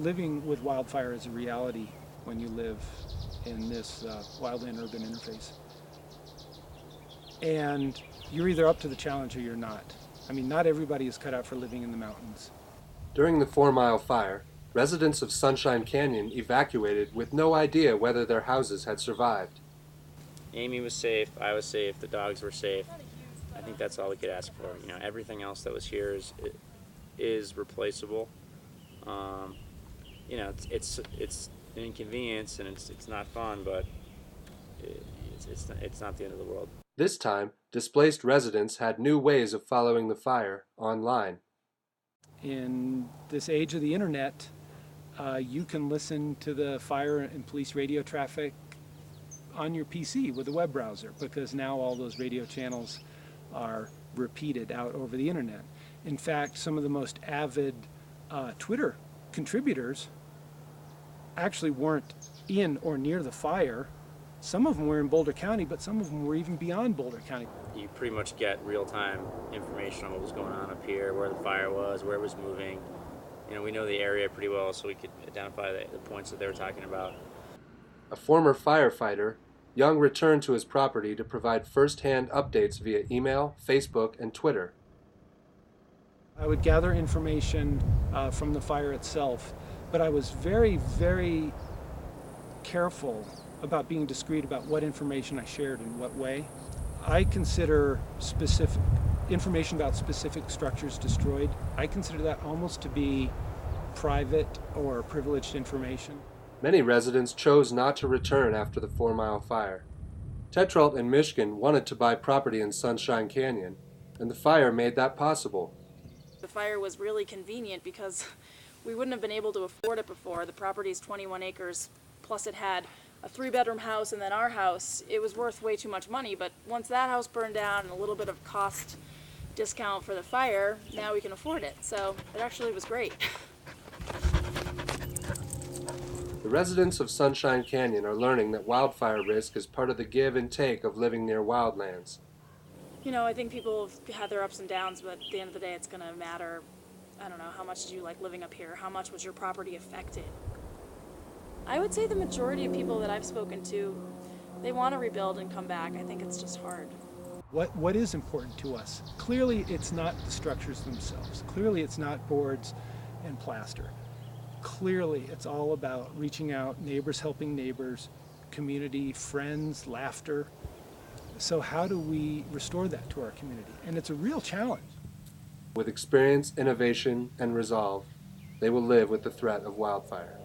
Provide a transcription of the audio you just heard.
living with wildfire is a reality when you live in this wildland-urban interface. And you're either up to the challenge or you're not. I mean, not everybody is cut out for living in the mountains. During the Fourmile fire, residents of Sunshine Canyon evacuated with no idea whether their houses had survived. Amy was safe, I was safe, the dogs were safe. I think that's all we could ask for. You know, everything else that was here is replaceable. You know, it's an inconvenience and it's not fun, but it's not the end of the world. This time, displaced residents had new ways of following the fire online. In this age of the internet, you can listen to the fire and police radio traffic on your PC with a web browser, because now all those radio channels are repeated out over the internet. In fact, some of the most avid Twitter contributors actually weren't in or near the fire. Some of them were in Boulder County, but some of them were even beyond Boulder County. You pretty much get real-time information on what was going on up here, where the fire was, where it was moving. You know, we know the area pretty well, so we could identify the points that they were talking about. A former firefighter, Young returned to his property to provide first-hand updates via email, Facebook, and Twitter. I would gather information from the fire itself, but I was very, very careful about being discreet about what information I shared in what way. I consider specific information about specific structures destroyed, I consider that almost to be private or privileged information. Many residents chose not to return after the Fourmile fire. Tetrault and Michigan wanted to buy property in Sunshine Canyon, and the fire made that possible. The fire was really convenient because we wouldn't have been able to afford it before. The property is 21 acres, plus it had a 3-bedroom house and then our house. It was worth way too much money, but once that house burned down and a little bit of cost discount for the fire, now we can afford it. So it actually was great. The residents of Sunshine Canyon are learning that wildfire risk is part of the give and take of living near wildlands. You know, I think people have had their ups and downs, but at the end of the day, it's going to matter. I don't know, how much did you like living up here? How much was your property affected? I would say the majority of people that I've spoken to, they want to rebuild and come back. I think it's just hard. What is important to us? Clearly, it's not the structures themselves. Clearly, it's not boards and plaster. Clearly, it's all about reaching out, neighbors helping neighbors, community, friends, laughter. So how do we restore that to our community? And it's a real challenge. With experience, innovation, and resolve, they will live with the threat of wildfire.